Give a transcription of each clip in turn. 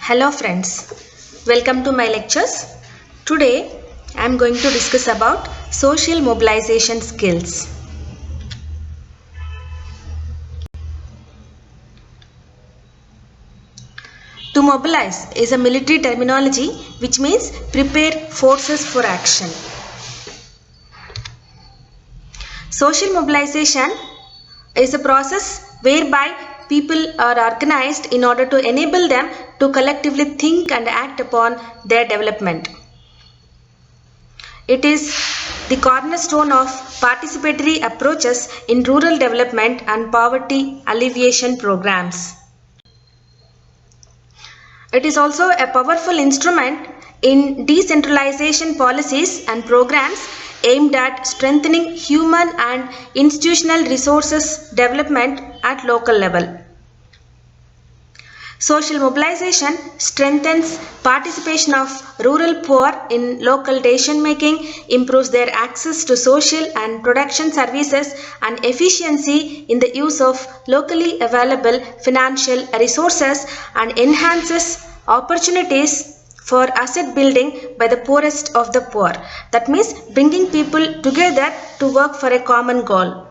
Hello friends, welcome to my lectures. Today I am going to discuss about social mobilization skills. To mobilize is a military terminology which means prepare forces for action. Social mobilization is a process whereby people are organized in order to enable them to collectively think and act upon their development. It is the cornerstone of participatory approaches in rural development and poverty alleviation programs. It is also a powerful instrument in decentralization policies and programs aimed at strengthening human and institutional resources development at local level. Social mobilization strengthens participation of rural poor in local decision making, improves their access to social and production services and efficiency in the use of locally available financial resources, and enhances opportunities for asset building by the poorest of the poor. That means bringing people together to work for a common goal.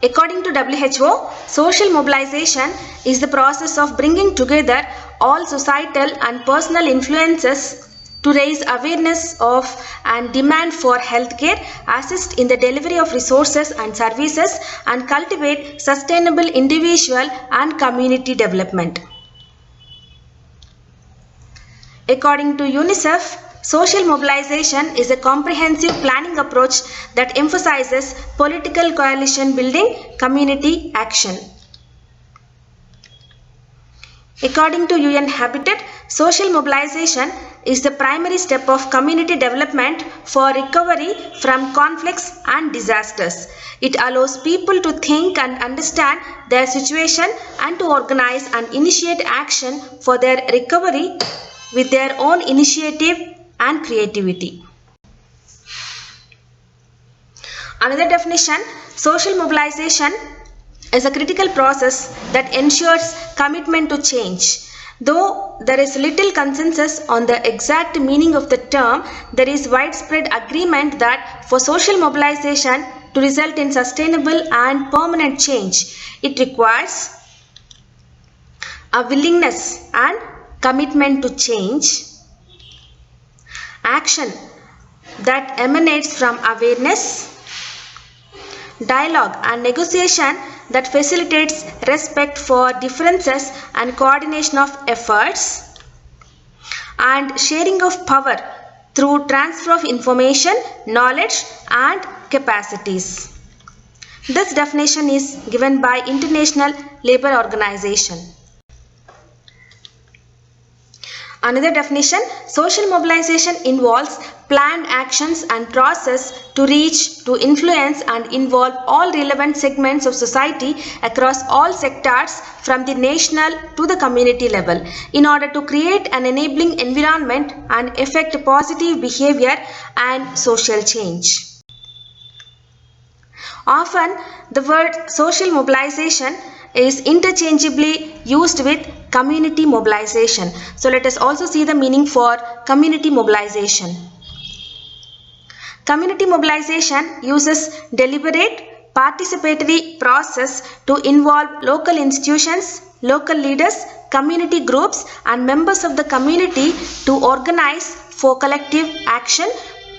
According to WHO, social mobilization is the process of bringing together all societal and personal influences to raise awareness of and demand for healthcare, assist in the delivery of resources and services, and cultivate sustainable individual and community development. According to UNICEF, social mobilization is a comprehensive planning approach that emphasizes political coalition building, community action. According to UN Habitat, social mobilization is the primary step of community development for recovery from conflicts and disasters. It allows people to think and understand their situation and to organize and initiate action for their recovery with their own initiative and creativity. Another definition, social mobilization is a critical process that ensures commitment to change. Though there is little consensus on the exact meaning of the term, there is widespread agreement that for social mobilization to result in sustainable and permanent change, it requires a willingness and commitment to change, action that emanates from awareness, dialogue and negotiation that facilitates respect for differences and coordination of efforts, and sharing of power through transfer of information, knowledge and capacities. This definition is given by International Labour Organization. Another definition, social mobilization involves planned actions and process to reach, to influence and involve all relevant segments of society across all sectors from the national to the community level in order to create an enabling environment and effect positive behavior and social change. Often, the word social mobilization is interchangeably used with community mobilization. So let us also see the meaning for community mobilization. Community mobilization uses deliberate participatory process to involve local institutions, local leaders, community groups and members of the community to organize for collective action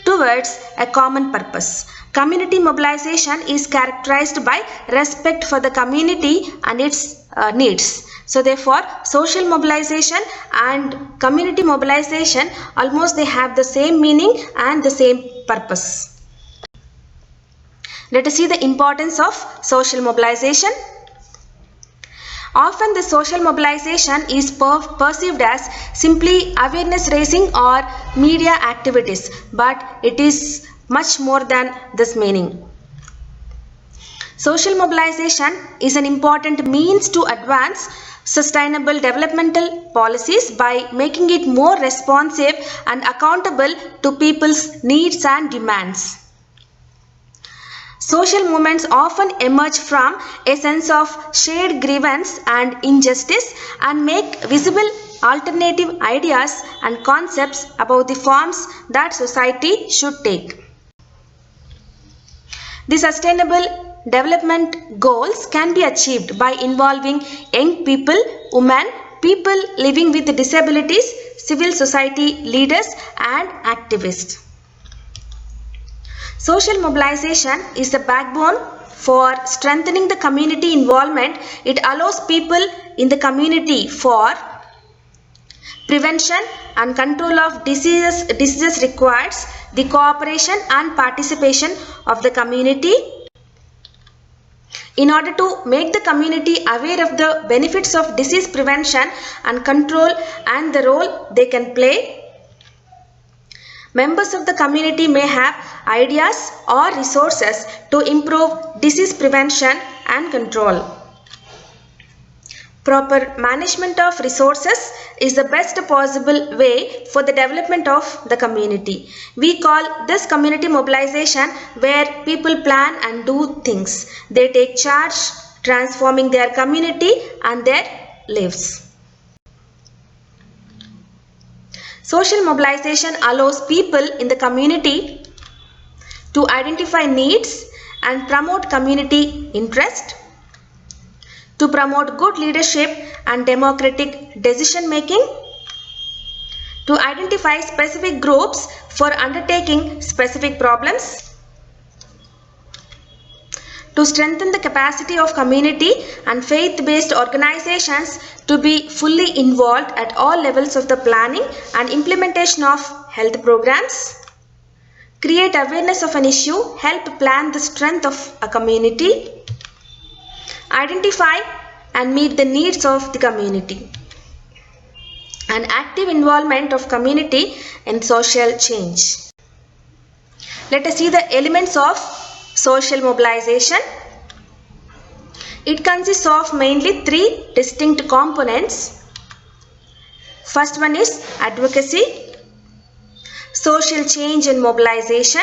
towards a common purpose. Community mobilization is characterized by respect for the community and its needs. So therefore, social mobilization and community mobilization almost they have the same meaning and the same purpose. Let us see the importance of social mobilization. Often the social mobilization is perceived as simply awareness raising or media activities, but it is much more than this meaning. Social mobilization is an important means to advance sustainable developmental policies by making it more responsive and accountable to people's needs and demands. Social movements often emerge from a sense of shared grievance and injustice and make visible alternative ideas and concepts about the forms that society should take. The sustainable development goals can be achieved by involving young people, women, people living with disabilities, civil society leaders and activists. Social mobilization is the backbone for strengthening the community involvement. It allows people in the community for prevention and control of diseases requires the cooperation and participation of the community. In order to make the community aware of the benefits of disease prevention and control and the role they can play, members of the community may have ideas or resources to improve disease prevention and control. Proper management of resources is the best possible way for the development of the community. We call this community mobilization, where people plan and do things. They take charge, transforming their community and their lives. Social mobilization allows people in the community to identify needs and promote community interest, to promote good leadership and democratic decision making, to identify specific groups for undertaking specific problems, to strengthen the capacity of community and faith-based organizations to be fully involved at all levels of the planning and implementation of health programs, create awareness of an issue, help plan the strength of a community, identify and meet the needs of the community, and active involvement of community in social change. Let us see the elements of social mobilization. It consists of mainly three distinct components. First one is advocacy, social change and mobilization,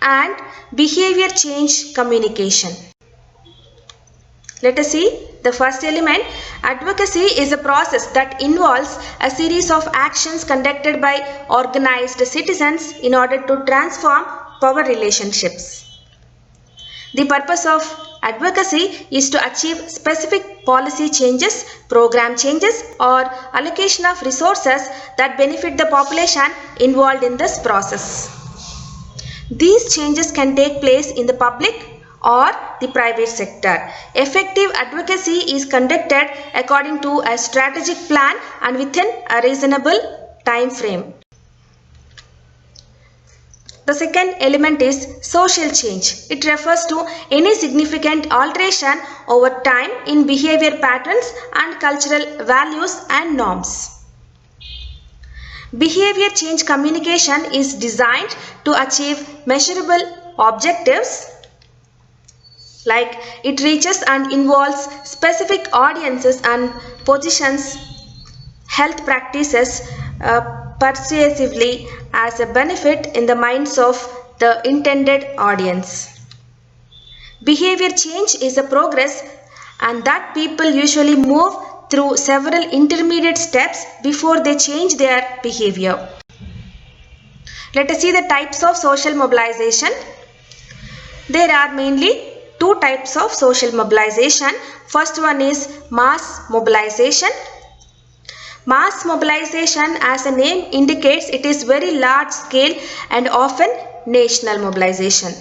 and behavior change communication. Let us see the first element. Advocacy is a process that involves a series of actions conducted by organized citizens in order to transform power relationships. The purpose of advocacy is to achieve specific policy changes, program changes, or allocation of resources that benefit the population involved in this process. These changes can take place in the public or the private sector. Effective advocacy is conducted according to a strategic plan and within a reasonable time frame. The second element is social change. It refers to any significant alteration over time in behavior patterns and cultural values and norms. Behavior change communication is designed to achieve measurable objectives, like it reaches and involves specific audiences and positions health practices persuasively as a benefit in the minds of the intended audience. Behavior change is a progress and that people usually move through several intermediate steps before they change their behavior. Let us see the types of social mobilization. There are mainly two types of social mobilization. First one is mass mobilization. Mass mobilization, as the name indicates, it is very large scale and often national mobilization.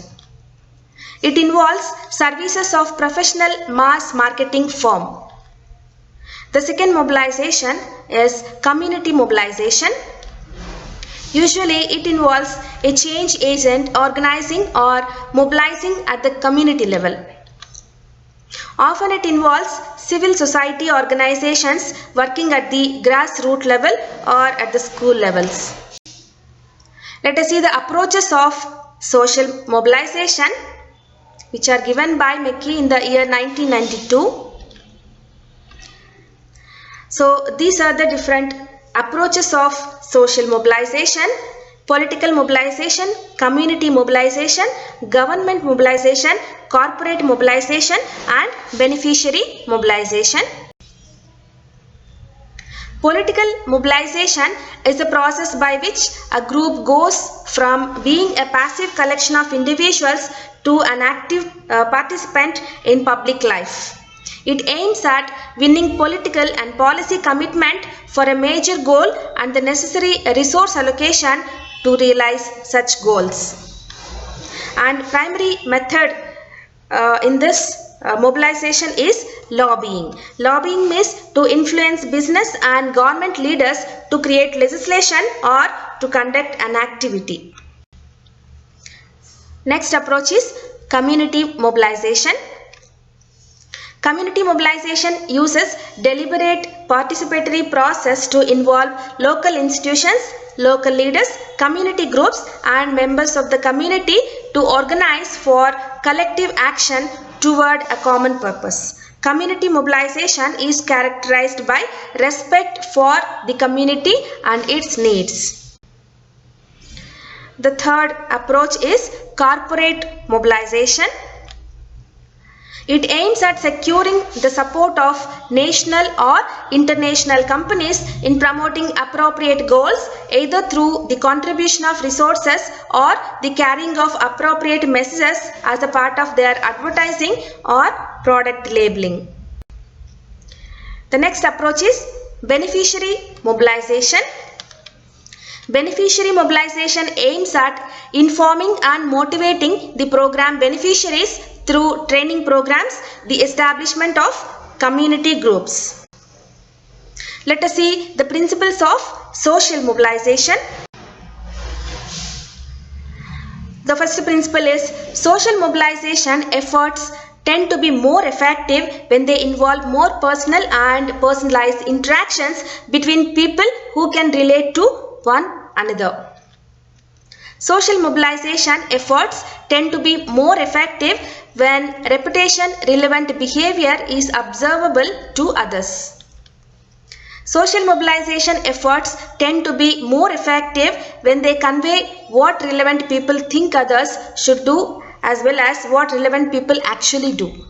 It involves services of professional mass marketing firm. The second mobilization is community mobilization. Usually it involves a change agent organizing or mobilizing at the community level. Often it involves civil society organizations working at the grassroots level or at the school levels. Let us see the approaches of social mobilization, which are given by McKee in the year 1992. So these are the different approaches of social mobilization. political mobilization, community mobilization, government mobilization, corporate mobilization, and beneficiary mobilization. Political mobilization is the process by which a group goes from being a passive collection of individuals to an active participant in public life. It aims at winning political and policy commitment for a major goal and the necessary resource allocation to realize such goals. And primary method in this mobilization is lobbying. Lobbying means to influence business and government leaders to create legislation or to conduct an activity. Next approach is community mobilization. Community mobilization uses deliberate participatory process to involve local institutions, local leaders, community groups and members of the community to organize for collective action toward a common purpose. Community mobilization is characterized by respect for the community and its needs. The third approach is corporate mobilization. It aims at securing the support of national or international companies in promoting appropriate goals either through the contribution of resources or the carrying of appropriate messages as a part of their advertising or product labeling. The next approach is beneficiary mobilization. Beneficiary mobilization aims at informing and motivating the program beneficiaries through training programs, the establishment of community groups. Let us see the principles of social mobilization. The first principle is social mobilization efforts tend to be more effective when they involve more personal and personalized interactions between people who can relate to one another. Social mobilization efforts tend to be more effective when reputation-relevant behavior is observable to others. Social mobilization efforts tend to be more effective when they convey what relevant people think others should do as well as what relevant people actually do.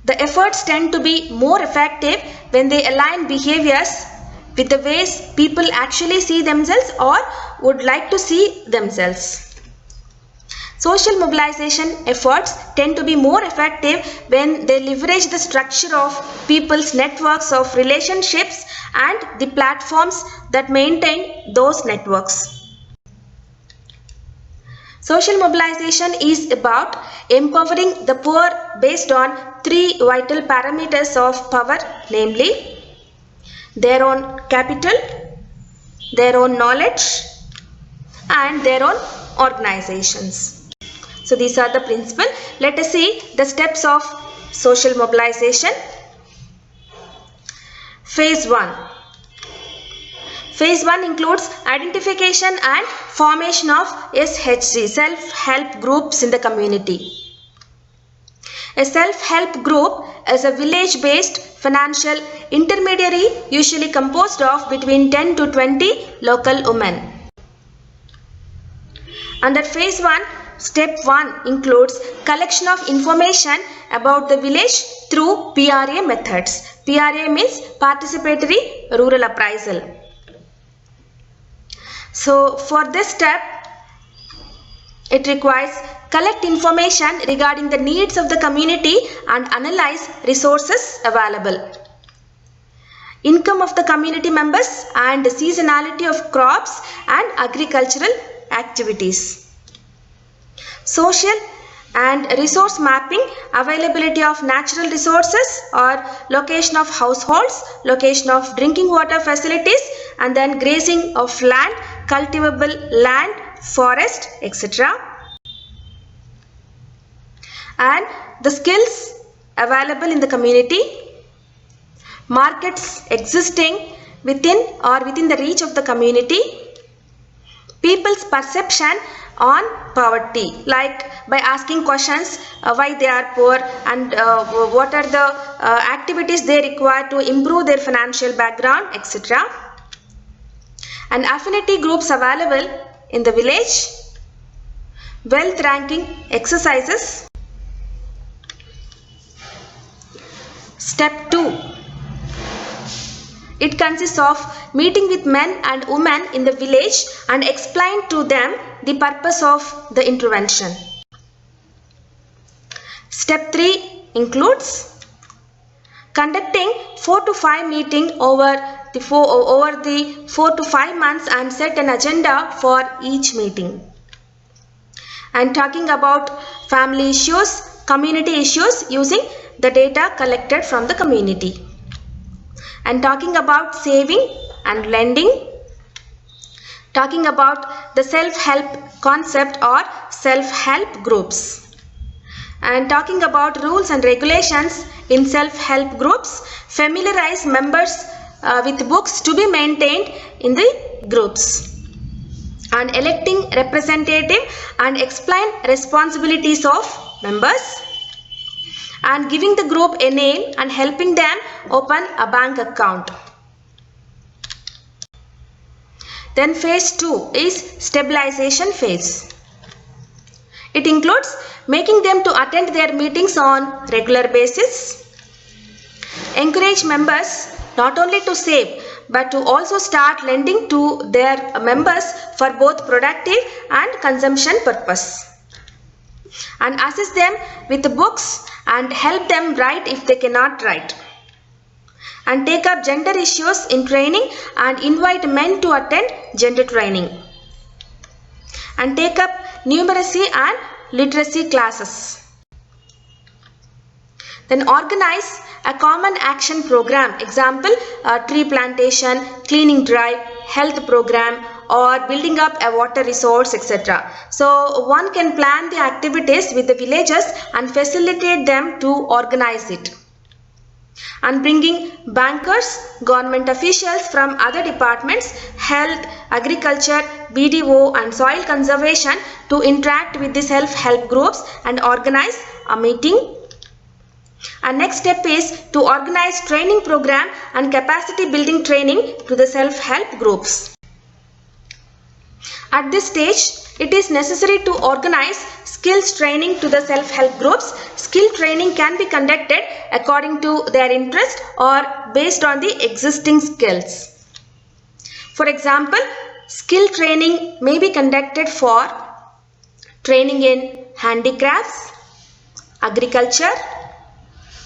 The efforts tend to be more effective when they align behaviors with the ways people actually see themselves or would like to see themselves. Social mobilization efforts tend to be more effective when they leverage the structure of people's networks of relationships and the platforms that maintain those networks. Social mobilization is about empowering the poor based on three vital parameters of power, namely their own capital, their own knowledge, and their own organizations. So these are the principles. Let us see the steps of social mobilization. Phase 1. Phase 1 includes identification and formation of SHG, self-help groups in the community. A self-help group is a village-based financial intermediary usually composed of between 10 to 20 local women. Under Phase 1, Step 1 includes collection of information about the village through PRA methods. PRA means Participatory Rural Appraisal. So for this step, it requires collect information regarding the needs of the community and analyze resources available, income of the community members and seasonality of crops and agricultural activities. Social and resource mapping, availability of natural resources or location of households, location of drinking water facilities, and then grazing of land, cultivable land, forest, etc. And the skills available in the community, markets existing within or within the reach of the community, people's perception on poverty, like by asking questions why they are poor and what are the activities they require to improve their financial background, etc. and affinity groups available in the village, wealth ranking exercises. Step 2. It consists of meeting with men and women in the village and explain to them the purpose of the intervention. Step 3 includes conducting 4 to 5 meetings over the 4 to 5 months and set an agenda for each meeting. And talking about family issues, community issues using the data collected from the community. And talking about saving and lending. Talking about the self-help concept or self-help groups. And talking about rules and regulations in self-help groups, familiarize members with books to be maintained in the groups. And electing representative and explain responsibilities of members. And giving the group a name and helping them open a bank account. Then phase 2 is stabilization phase. It includes making them to attend their meetings on regular basis. Encourage members not only to save but to also start lending to their members for both productive and consumption purpose. And assist them with the books and help them write if they cannot write. And take up gender issues in training and invite men to attend gender training. And take up numeracy and literacy classes. Then organize a common action program, example tree plantation, cleaning drive, health program, or building up a water resource, etc. So one can plan the activities with the villagers and facilitate them to organize it. And bringing bankers, government officials from other departments, health, agriculture, BDO and soil conservation to interact with the self-help groups and organize a meeting. And next step is to organize training program and capacity building training to the self-help groups. At this stage, it is necessary to organize skills training to the self-help groups. Skill training can be conducted according to their interest or based on the existing skills. For example, skill training may be conducted for training in handicrafts, agriculture,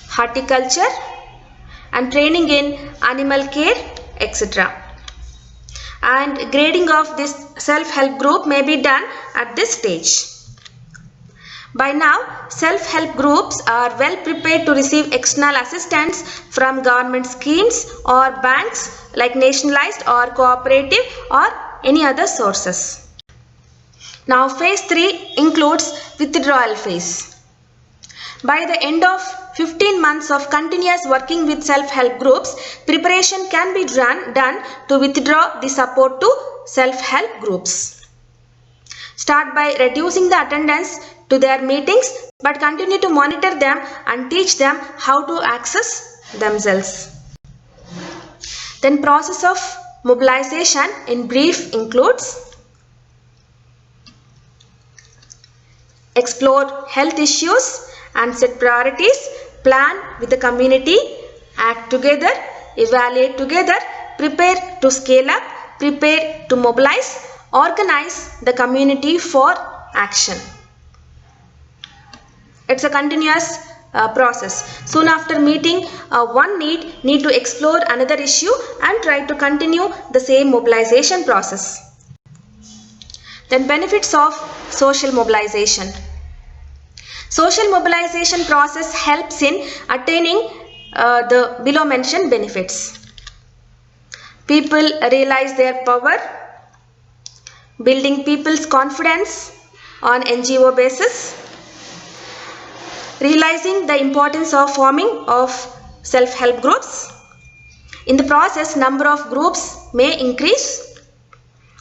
horticulture, and training in animal care, etc. And grading of this self-help group may be done at this stage. By now, self-help groups are well prepared to receive external assistance from government schemes or banks like nationalized or cooperative or any other sources. Now phase 3 includes withdrawal phase. By the end of 15 months of continuous working with self-help groups, preparation can be done to withdraw the support to self-help groups. Start by reducing the attendance to their meetings, but continue to monitor them and teach them how to access themselves. Then process of mobilization in brief includes explore health issues and set priorities, plan with the community, act together, evaluate together, prepare to scale up, prepare to mobilize, organize the community for action. It's a continuous process. Soon after meeting one need to explore another issue and try to continue the same mobilization process. Then benefits of social mobilization. Social mobilization process helps in attaining the below mentioned benefits. People realize their power, building people's confidence on NGO basis, realizing the importance of forming of self-help groups. In the process, number of groups may increase.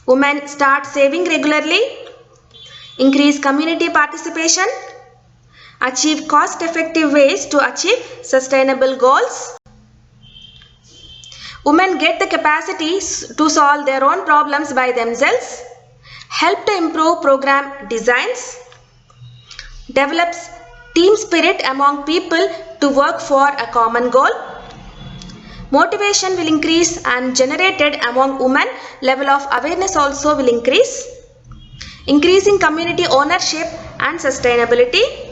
Women start saving regularly, increase community participation, achieve cost-effective ways to achieve sustainable goals. Women get the capacities to solve their own problems by themselves, help to improve program designs, develops team spirit among people to work for a common goal. Motivation will increase and generated among women, level of awareness also will increase. Increasing community ownership and sustainability.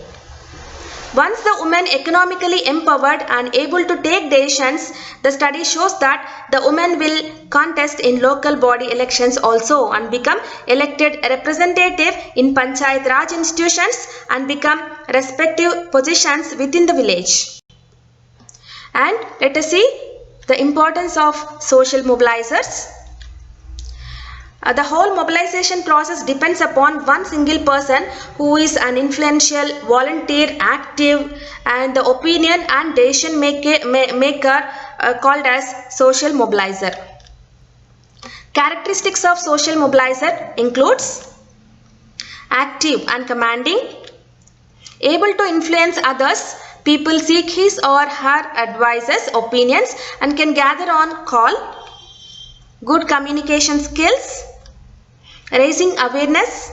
Once the women economically empowered and able to take decisions, the study shows that the women will contest in local body elections also and become elected representative in Panchayat Raj institutions and become respective positions within the village. And let us see the importance of social mobilizers. The whole mobilization process depends upon one single person who is an influential, volunteer, active and the opinion and decision maker called as social mobilizer. Characteristics of social mobilizer includes active and commanding, able to influence others. People seek his or her advices, opinions and can gather on call. Good communication skills, raising awareness,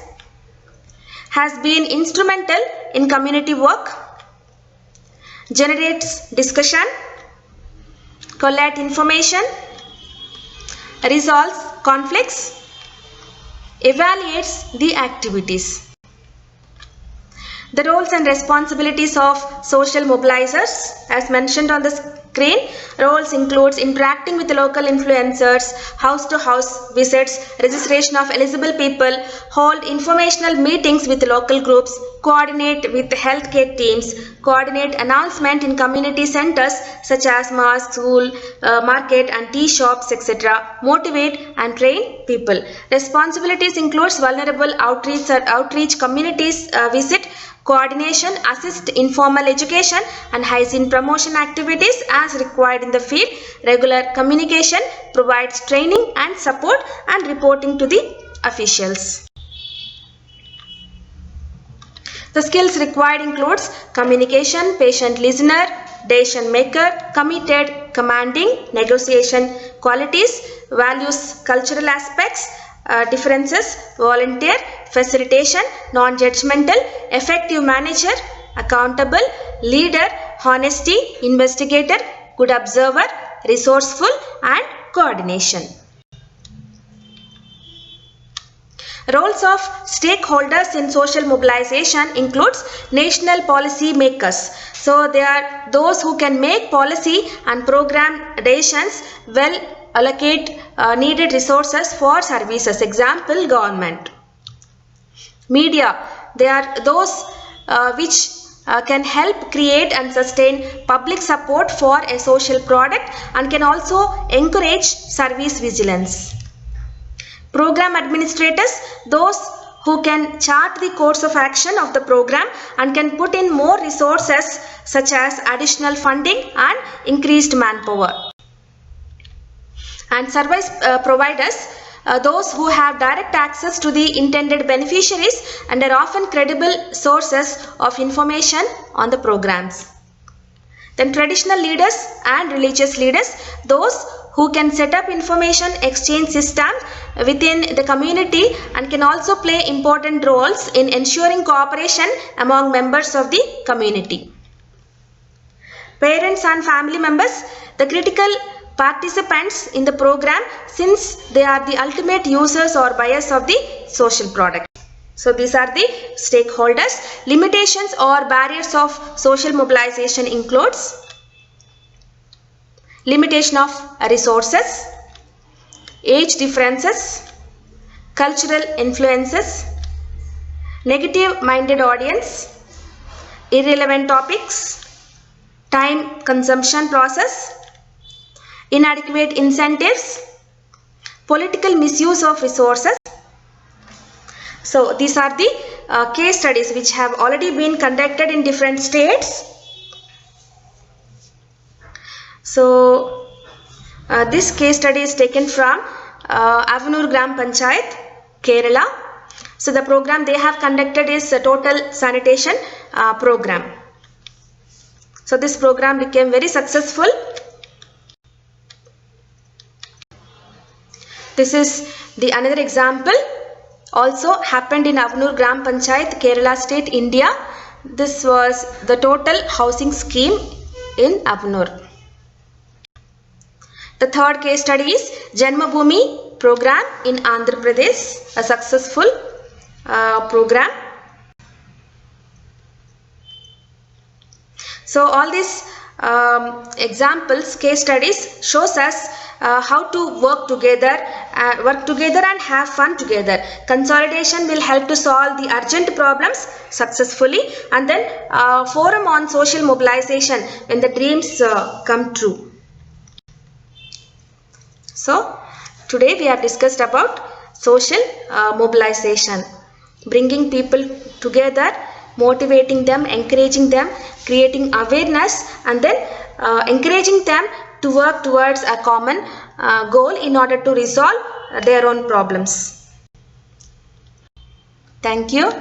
has been instrumental in community work, generates discussion, collate information, resolves conflicts, evaluates the activities. The roles and responsibilities of social mobilizers, as mentioned on the screen, roles includes interacting with the local influencers, house-to-house visits, registration of eligible people, hold informational meetings with local groups, coordinate with healthcare teams, coordinate announcement in community centers such as mosque, school, market and tea shops, etc. Motivate and train people. Responsibilities includes vulnerable outreach communities visit, coordination, assist informal education and hygiene promotion activities as required in the field, regular communication, provides training and support and reporting to the officials. The skills required includes communication, patient listener, decision maker, committed, commanding, negotiation qualities, values, cultural aspects, differences, volunteer, facilitation, non-judgmental, effective manager, accountable, leader, honesty, investigator, good observer, resourceful and coordination. Roles of stakeholders in social mobilization includes national policy makers. So they are those who can make policy and program decisions, well allocate needed resources for services. Example, government. Media, they are those which can help create and sustain public support for a social product and can also encourage service vigilance. Program administrators, those who can chart the course of action of the program and can put in more resources such as additional funding and increased manpower. And service providers, those who have direct access to the intended beneficiaries and are often credible sources of information on the programs. Then traditional leaders and religious leaders, those who can set up information exchange systems within the community and can also play important roles in ensuring cooperation among members of the community. Parents and family members, the critical participants in the program since they are the ultimate users or buyers of the social product. So these are the stakeholders. Limitations or barriers of social mobilization includes limitation of resources, age differences, cultural influences, negative minded audience, irrelevant topics, time consumption process, inadequate incentives, political misuse of resources. So these are the case studies which have already been conducted in different states. So this case study is taken from Avanur Gram Panchayat, Kerala. So the program they have conducted is a total sanitation program. So this program became very successful. This is the another example. Also happened in Avnur Gram Panchayat, Kerala State, India. This was the total housing scheme in Avnur. The third case study is Janmabhoomi program in Andhra Pradesh, a successful program. So all these examples, case studies shows us how to work together and have fun together. Consolidation will help to solve the urgent problems successfully, and then forum on social mobilization when the dreams come true. So today we have discussed about social mobilization, bringing people together, motivating them, encouraging them, creating awareness, and then encouraging them to work towards a common goal in order to resolve their own problems. Thank you.